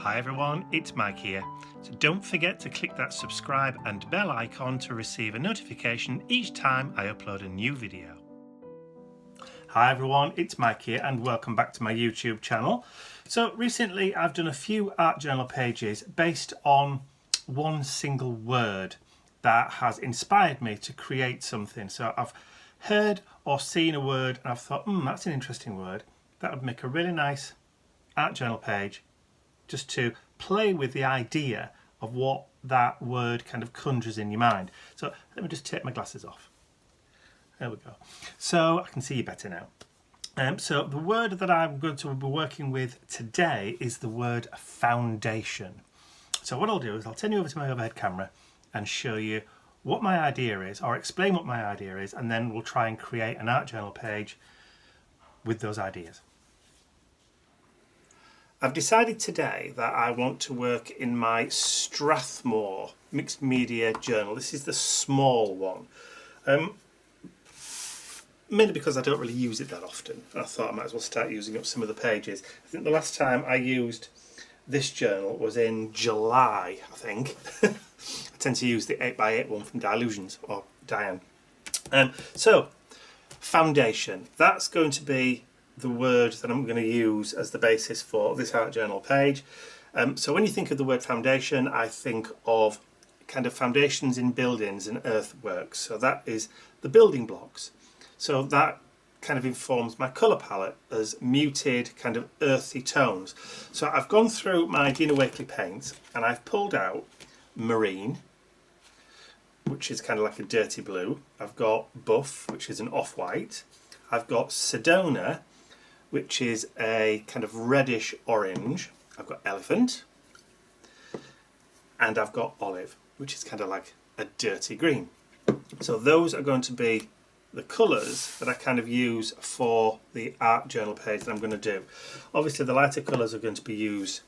Hi everyone, it's Mike here. So don't forget to click that subscribe and bell icon to receive a notification each time I upload a new video. Hi everyone, it's Mike here and welcome back to my YouTube channel. So recently I've done a few art journal pages based on one single word that has inspired me to create something. So I've heard or seen a word and I've thought, that's an interesting word. That would make a really nice art journal page, just to play with the idea of what that word kind of conjures in your mind. So let me just take my glasses off. There we go. So I can see you better now. So the word that I'm going to be working with today is the word foundation. So what I'll do is I'll turn you over to my overhead camera and show you what my idea is, or explain what my idea is, and then we'll try and create an art journal page with those ideas. I've decided today that I want to work in my Strathmore mixed media journal. This is the small one. Mainly because I don't really use it that often. I thought I might as well start using up some of the pages. I think the last time I used this journal was in July, I think. I tend to use the 8x8 one from Dilutions, or Diane. So, foundation. That's going to be the word that I'm going to use as the basis for this art journal page. So when you think of the word foundation, I think of kind of foundations in buildings and earthworks. So that is the building blocks. So that kind of informs my colour palette as muted kind of earthy tones. So I've gone through my Dina Wakley paints and I've pulled out marine, which is kind of like a dirty blue. I've got buff, which is an off-white. I've got Sedona, which is a kind of reddish orange. I've got elephant, and I've got olive, which is kind of like a dirty green. So those are going to be the colours that I kind of use for the art journal page that I'm going to do. Obviously the lighter colours are going to be used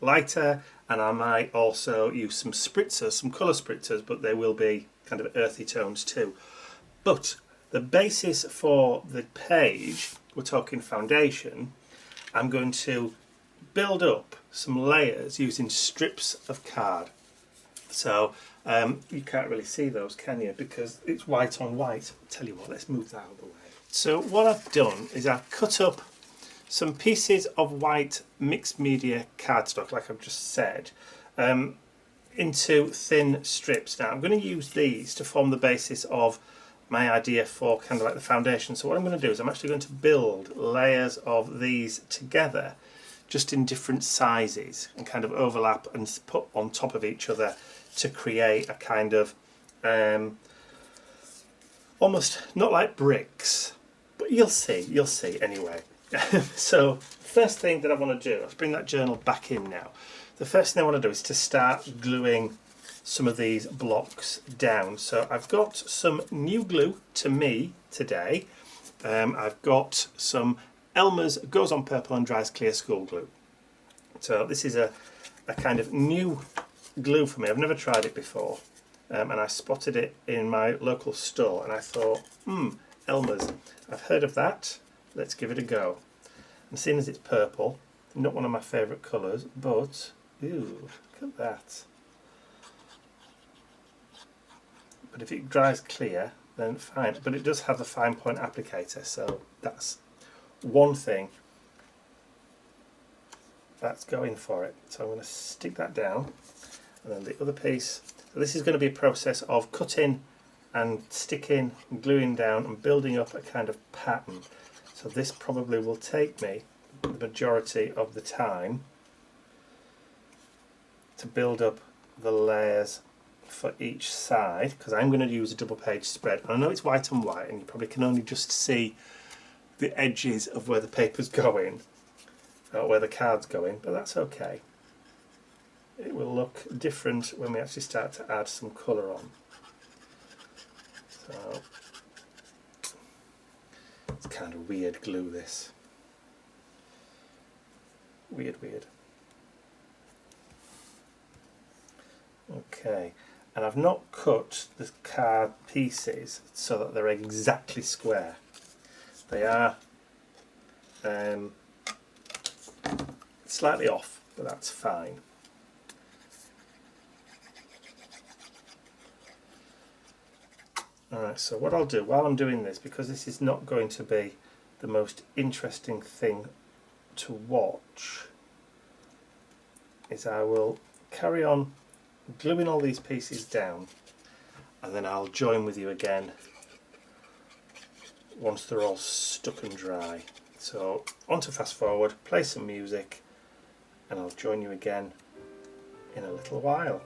lighter, and I might also use some spritzers, some colour spritzers, but they will be kind of earthy tones too. But the basis for the page, we're talking foundation, I'm going to build up some layers using strips of card. So you can't really see those, can you? Because it's white on white. Tell you what, let's move that out of the way. So what I've done is I've cut up some pieces of white mixed media cardstock, like I've just said, into thin strips. Now I'm going to use these to form the basis of my idea for kind of like the foundation. So what I'm going to do is I'm actually going to build layers of these together, just in different sizes, and kind of overlap and put on top of each other to create a kind of almost not like bricks, but you'll see anyway. So first thing that I want to do, let's bring that journal back in now. The first thing I want to do is to start gluing some of these blocks down. So I've got some new glue to me today. I've got some Elmer's Goes on Purple and Dries Clear school glue. So this is a kind of new glue for me. I've never tried it before, and I spotted it in my local store and I thought, Elmer's, I've heard of that, let's give it a go. And seeing as it's purple, not one of my favourite colours, but ooh, look at that. But if it dries clear, then fine. But it does have the fine point applicator, so that's one thing that's going for it. So I'm going to stick that down, and then the other piece. So this is going to be a process of cutting and sticking and gluing down and building up a kind of pattern. So this probably will take me the majority of the time to build up the layers for each side, because I'm going to use a double page spread. I know it's white on white and you probably can only just see the edges of where the paper's going, or where the card's going, but that's okay. It will look different when we actually start to add some colour on. So it's kind of weird glue, this. Weird. Okay. And I've not cut the card pieces so that they're exactly square. They are slightly off. but that's fine. Alright, so what I'll do while I'm doing this, because this is not going to be the most interesting thing to watch, is I will carry on gluing all these pieces down, and then I'll join with you again once they're all stuck and dry. So on to fast forward, play some music, and I'll join you again in a little while.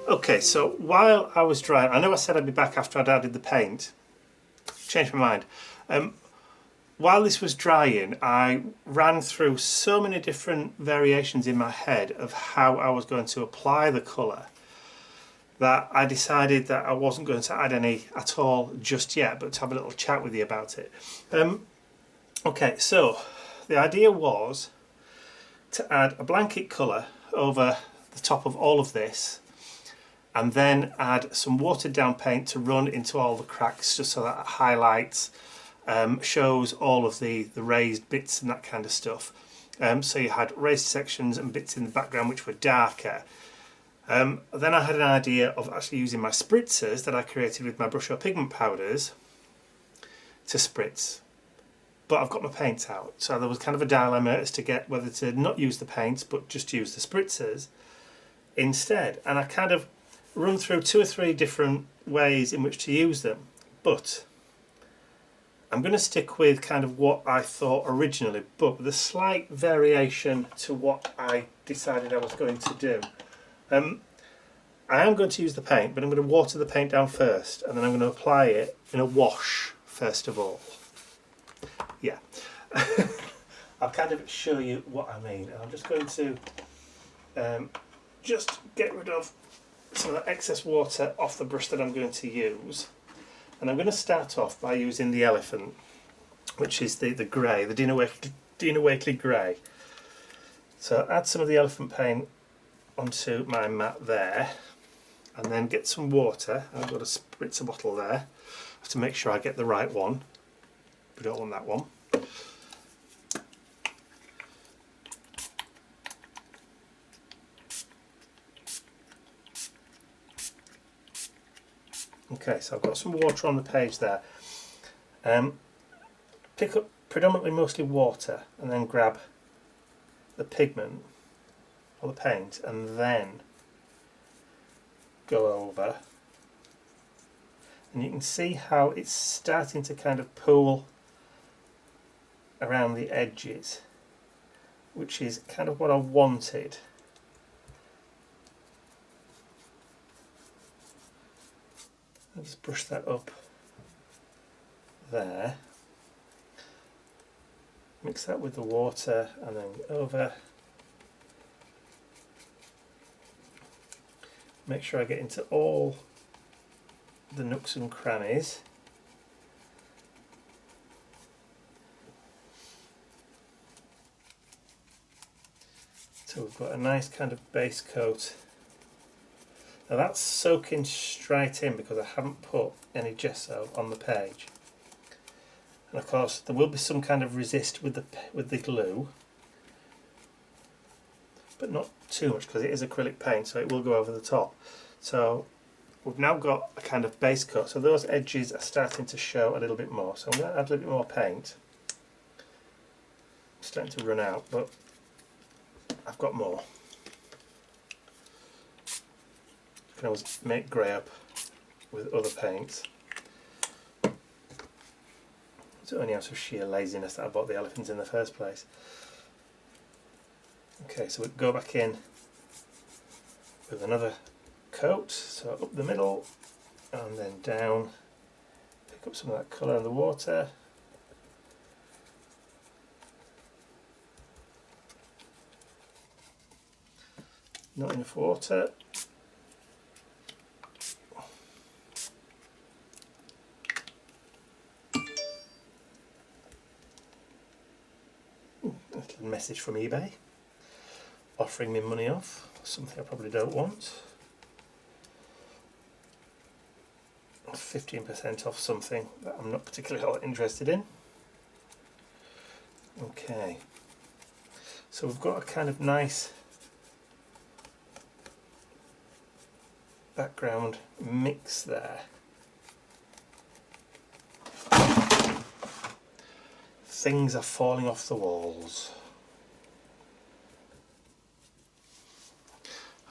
Okay, so while I was drying, I know I said I'd be back after I'd added the paint. Changed my mind. While this was drying, I ran through so many different variations in my head of how I was going to apply the colour that I decided that I wasn't going to add any at all just yet, but to have a little chat with you about it. Okay, so the idea was to add a blanket colour over the top of all of this, and then add some watered down paint to run into all the cracks, just so that it highlights, shows all of the raised bits and that kind of stuff. So you had raised sections and bits in the background which were darker. Then I had an idea of actually using my spritzers that I created with my brush or pigment powders to spritz. But I've got my paints out, so there was kind of a dilemma as to get whether to not use the paints but just use the spritzers instead. And I kind of run through 2 or 3 different ways in which to use them, but I'm going to stick with kind of what I thought originally, but with a slight variation to what I decided I was going to do. I am going to use the paint, but I'm going to water the paint down first, and then I'm going to apply it in a wash first of all. Yeah. I'll kind of show you what I mean. I'm just going to just get rid of some of the excess water off the brush that I'm going to use. And I'm going to start off by using the elephant, which is the grey, the Dina Wakley grey. So add some of the elephant paint onto my mat there, and then get some water. I've got a spritzer bottle there. I have to make sure I get the right one. We don't want that one. Okay, so I've got some water on the page there. Pick up predominantly mostly water and then grab the pigment or the paint and then go over. And you can see how it's starting to kind of pool around the edges, which is kind of what I wanted. I'll just brush that up there. Mix that with the water and then over. Make sure I get into all the nooks and crannies. So we've got a nice kind of base coat. Now that's soaking straight in because I haven't put any gesso on the page. And of course there will be some kind of resist with the glue, but not too much because it is acrylic paint, so it will go over the top. So we've now got a kind of base coat, so those edges are starting to show a little bit more. So I'm going to add a little bit more paint. I'm starting to run out, but I've got more. You can always make grey up with other paints. It's only out of sheer laziness that I bought the elephants in the first place. Okay, so we go back in with another coat, so up the middle and then down, pick up some of that colour in the water. Not enough water. A little message from eBay offering me money off, something I probably don't want. 15% off something that I'm not particularly interested in. Okay, so we've got a kind of nice background mix there. Things are falling off the walls.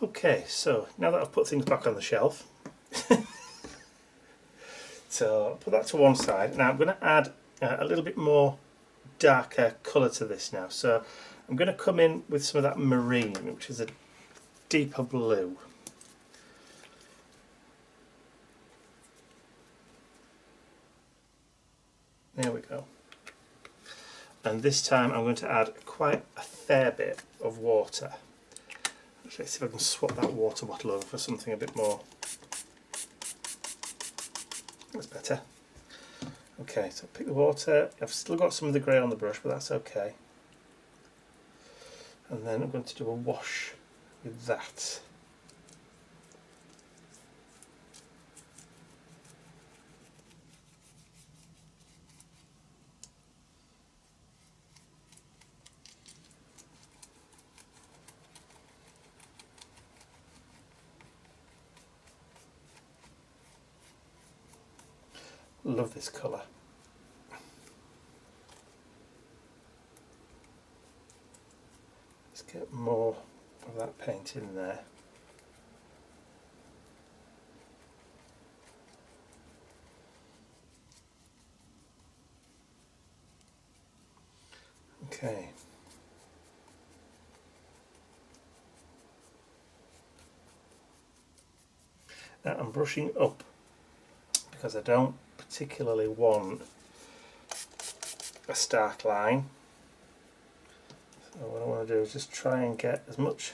Okay, so now that I've put things back on the shelf, so I'll put that to one side. Now I'm going to add a little bit more darker colour to this now. So I'm going to come in with some of that marine, which is a deeper blue. There we go. And this time I'm going to add quite a fair bit of water. Let's see if I can swap that water bottle over for something a bit more. That's better. Okay, so pick the water. I've still got some of the grey on the brush, but that's okay. And then I'm going to do a wash with that. Love this colour. Let's get more of that paint in there. Okay. Now I'm brushing up because I don't particularly want a stark line. So what I want to do is just try and get as much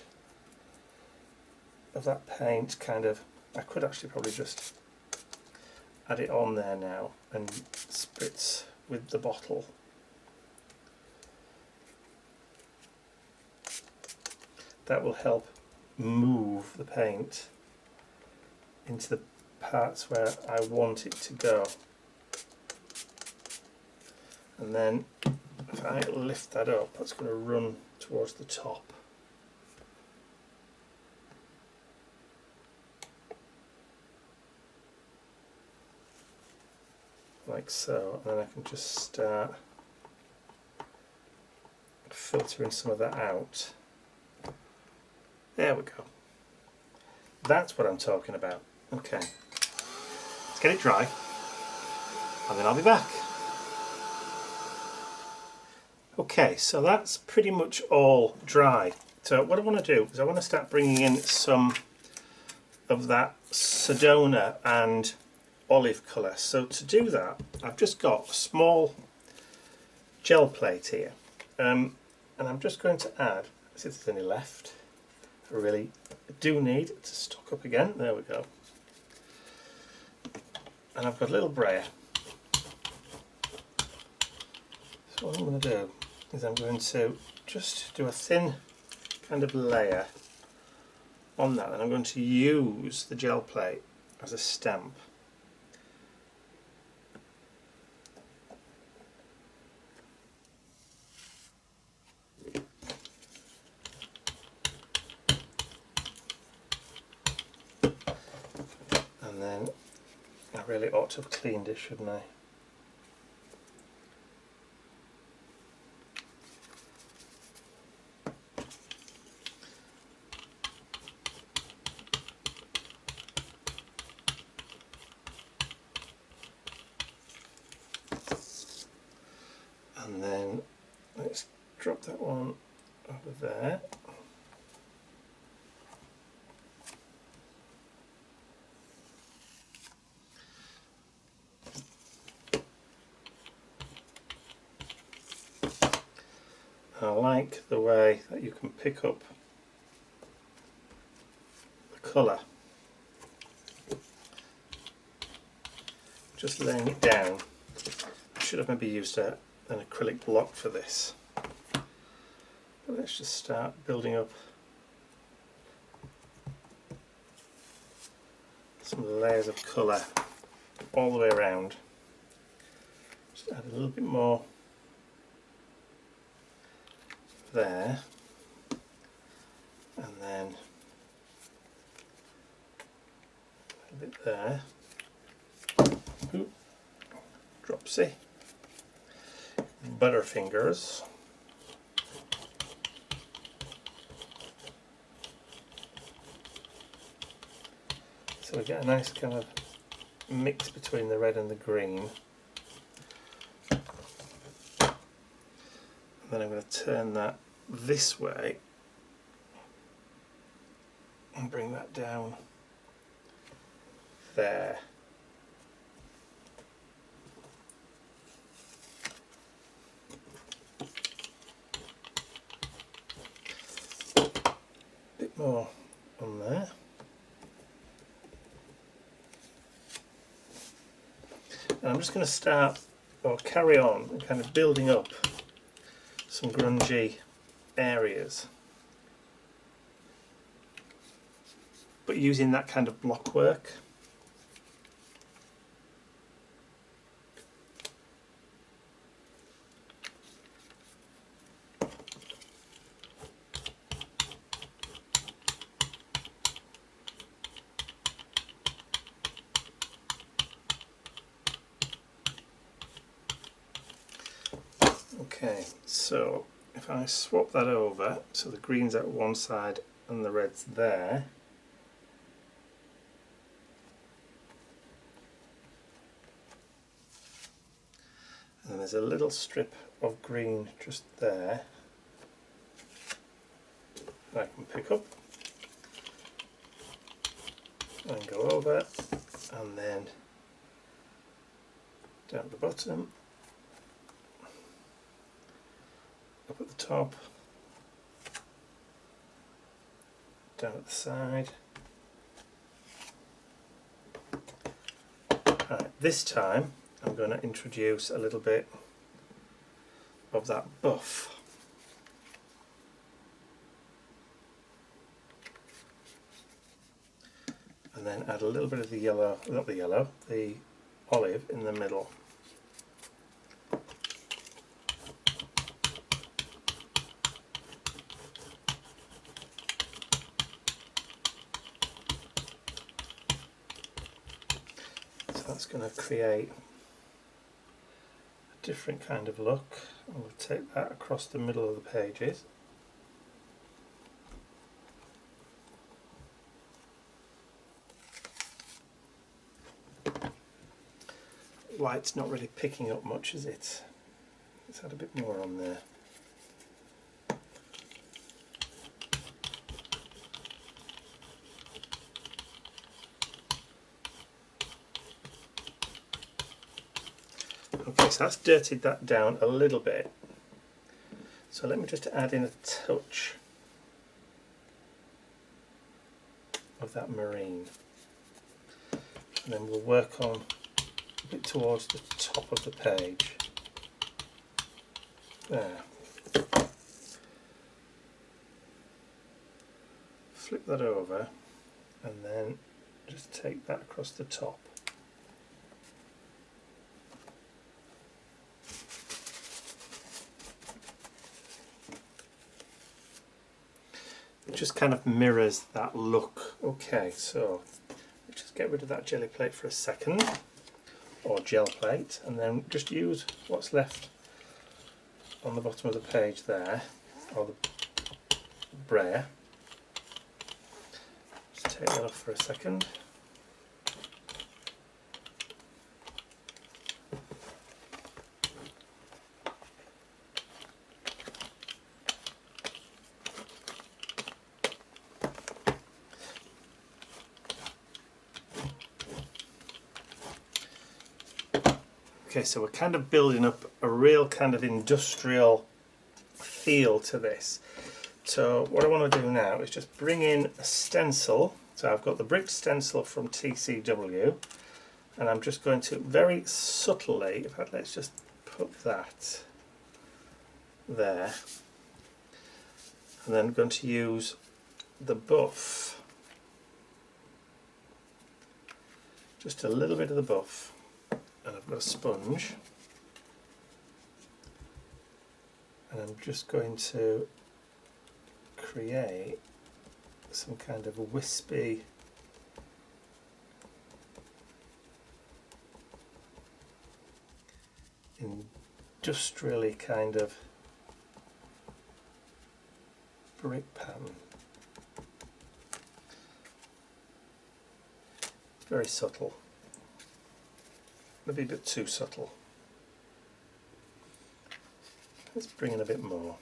of that paint kind of, I could actually probably just add it on there now and spritz with the bottle. That will help move the paint into the parts where I want it to go. And then if I lift that up, that's going to run towards the top. Like so, and then I can just start filtering some of that out. There we go. That's what I'm talking about. Okay, let's get it dry and then I'll be back. Okay, so that's pretty much all dry. So what I want to do is I want to start bringing in some of that Sedona and olive colour. So to do that, I've just got a small gel plate here, and I'm just going to add, see if there's any left. I really do need to stock up again. There we go. And I've got a little brayer. So what I'm going to do is I'm going to just do a thin kind of layer on that, and I'm going to use the gel plate as a stamp. And then I really ought to have cleaned it, shouldn't I? And then let's drop that one over there. I like the way that you can pick up the colour. Just laying it down. I should have maybe used an acrylic block for this. But let's just start building up some layers of colour all the way around. Just add a little bit more there, and then a little bit there. Ooh, dropsy. Butterfingers. So we get a nice kind of mix between the red and the green. And then I'm going to turn that this way and bring that down there. Bit more on there. And I'm just going to start or carry on and kind of building up some grungy areas, but using that kind of block work. Okay, so if I swap that over, so the green's at one side and the red's there, and then there's a little strip of green just there that I can pick up and go over, and then down the bottom. top, down at the side. Right, this time I'm going to introduce a little bit of that buff. And then add a little bit of the yellow, not the yellow, the olive in the middle. So that's going to create a different kind of look. And we'll take that across the middle of the pages. Light's not really picking up much, is it? Let's add a bit more on there. Okay, so that's dirtied that down a little bit. So let me just add in a touch of that marine. And then we'll work on a bit towards the top of the page. There. Flip that over and then just take that across the top. It just kind of mirrors that look. Okay, so let's just get rid of that jelly plate for a second, or gel plate, and then just use what's left on the bottom of the page there, or the brayer. Just take that off for a second. Okay, so we're kind of building up a real kind of industrial feel to this. So what I want to do now is just bring in a stencil. So I've got the brick stencil from TCW, and I'm just going to very subtly, in fact let's just put that there, and then I'm going to use the buff, just a little bit of the buff. And I've got a sponge, and I'm just going to create some kind of a wispy industrially kind of brick pattern. Very subtle. Maybe a bit too subtle. Let's bring in a bit more.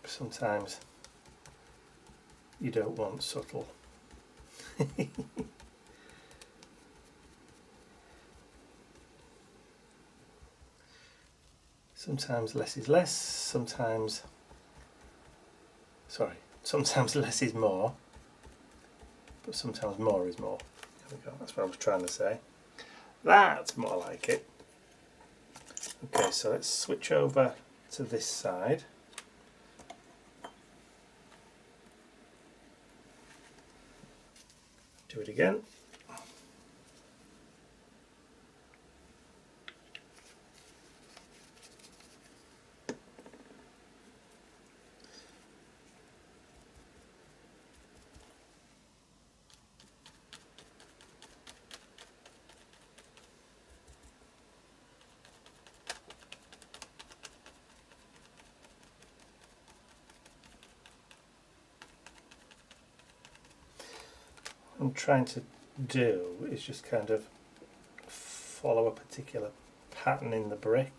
Sometimes you don't want subtle. Sometimes less is less, sometimes less is more, but sometimes more is more. There we go, that's what I was trying to say. That's more like it. Okay, so let's switch over to this side. Do it again. What I'm trying to do is just kind of follow a particular pattern in the brick.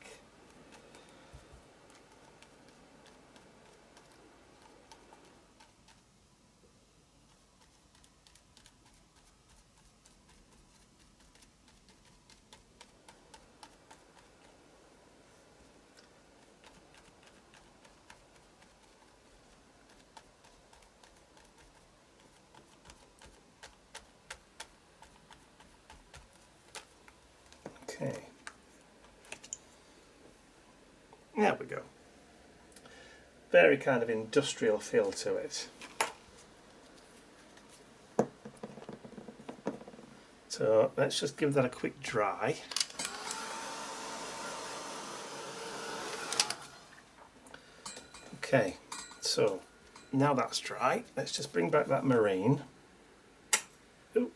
Okay. There we go. Very kind of industrial feel to it. So let's just give that a quick dry. Okay, so now that's dry, let's just bring back that marine. Ooh.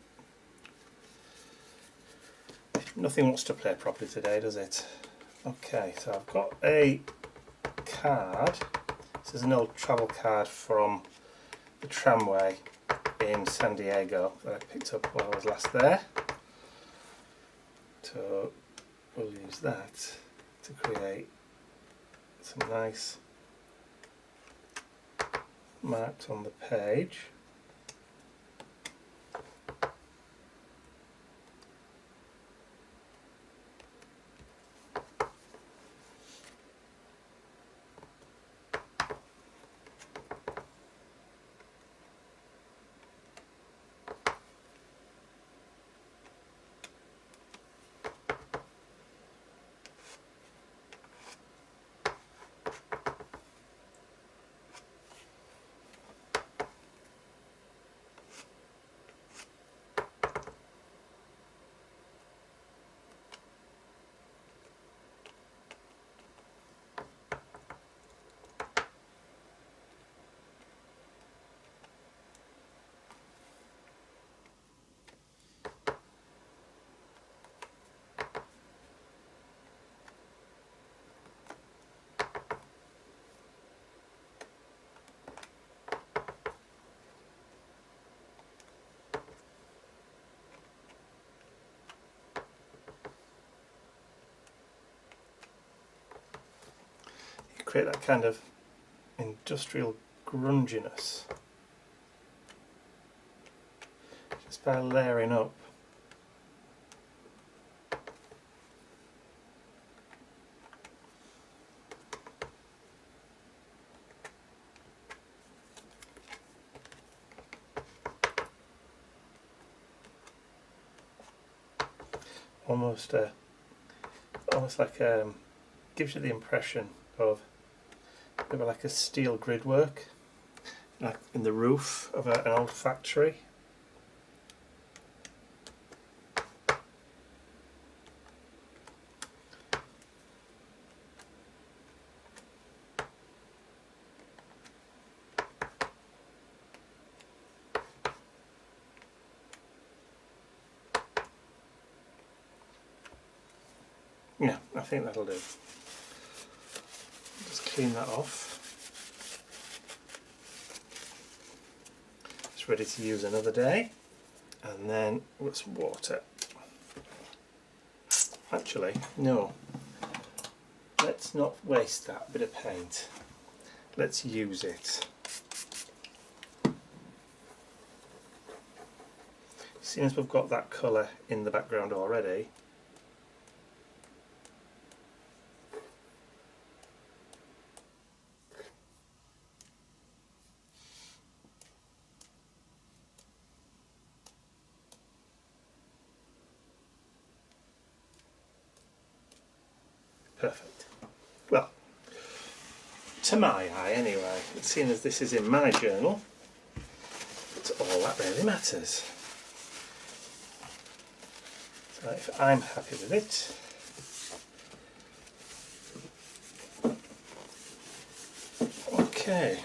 Nothing wants to play properly today, does it? Okay, so I've got a card. This is an old travel card from the tramway in San Diego that I picked up while I was last there. So we'll use that to create some nice marks on the page. Create that kind of industrial grunginess just by layering up. Almost like gives you the impression of maybe like a steel gridwork, like in the roof of an old factory. Yeah, I think that'll do. Just clean that off. It's ready to use another day. And then let's water. Actually, no. Let's not waste that bit of paint. Let's use it. Seeing as we've got that colour in the background already, perfect. Well, to my eye anyway, seeing as this is in my journal, it's all that really matters. So if I'm happy with it, okay,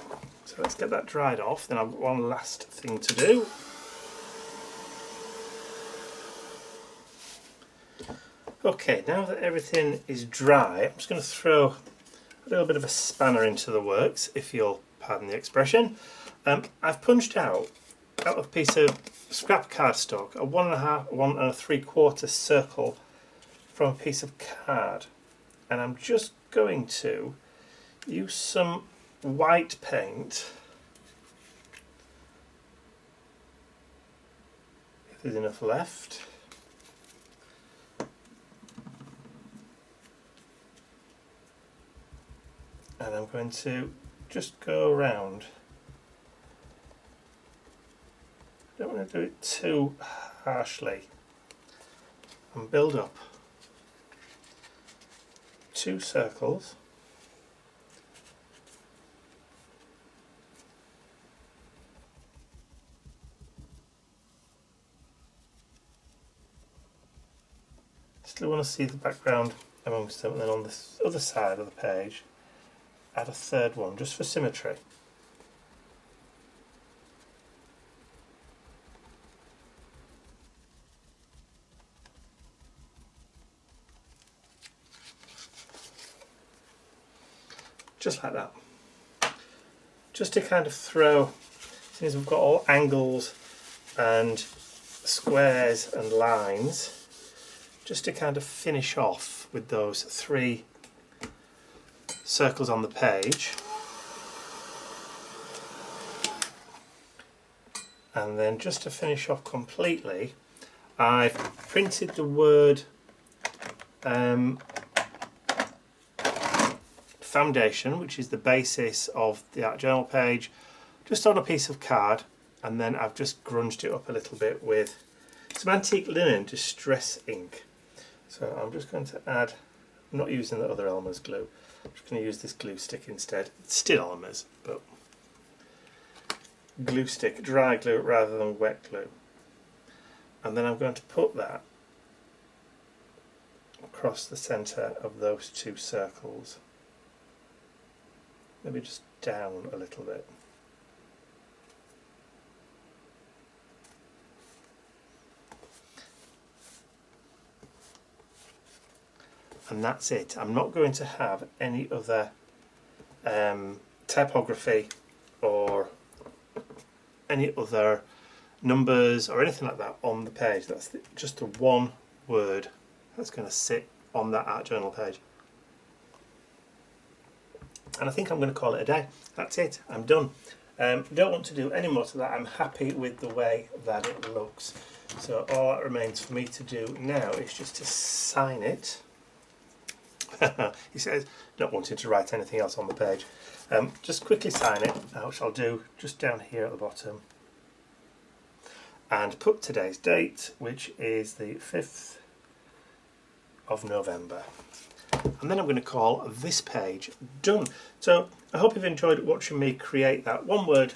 so let's get that dried off. Then I've got one last thing to do. Okay, now that everything is dry, I'm just going to throw a little bit of a spanner into the works, if you'll pardon the expression. I've punched out of a piece of scrap cardstock a 1 3/4 circle from a piece of card, and I'm just going to use some white paint, if there's enough left. And I'm going to just go around. I don't want to do it too harshly and build up 2 circles. Still want to see the background amongst them, and then on the other side of the page add a third one just for symmetry. Just like that. Just to kind of throw, since we've got all angles and squares and lines, just to kind of finish off with those 3 circles on the page. And then just to finish off completely, I've printed the word foundation, which is the basis of the art journal page, just on a piece of card, and then I've just grunged it up a little bit with some antique linen distress ink. So I'm just going to add, I'm not using the other Elmer's glue, I'm just going to use this glue stick instead. It's still Elmer's, but glue stick, dry glue rather than wet glue. And then I'm going to put that across the centre of those 2 circles. Maybe just down a little bit. And that's it. I'm not going to have any other typography or any other numbers or anything like that on the page. That's just the one word that's going to sit on that art journal page. And I think I'm going to call it a day. That's it. I'm done. Don't want to do any more to that. I'm happy with the way that it looks. So all that remains for me to do now is just to sign it. He says, not wanting to write anything else on the page. Just quickly sign it, which I'll do just down here at the bottom. And put today's date, which is the 5th of November. And then I'm going to call this page done. So I hope you've enjoyed watching me create that one word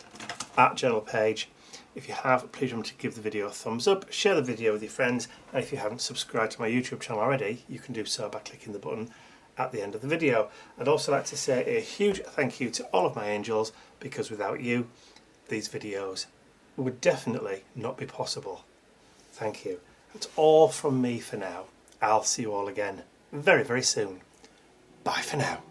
art journal page. If you have, please remember to give the video a thumbs up, share the video with your friends, and if you haven't subscribed to my YouTube channel already, you can do so by clicking the button at the end of the video. I'd also like to say a huge thank you to all of my angels, because without you, these videos would definitely not be possible. Thank you. That's all from me for now. I'll see you all again very, very soon. Bye for now.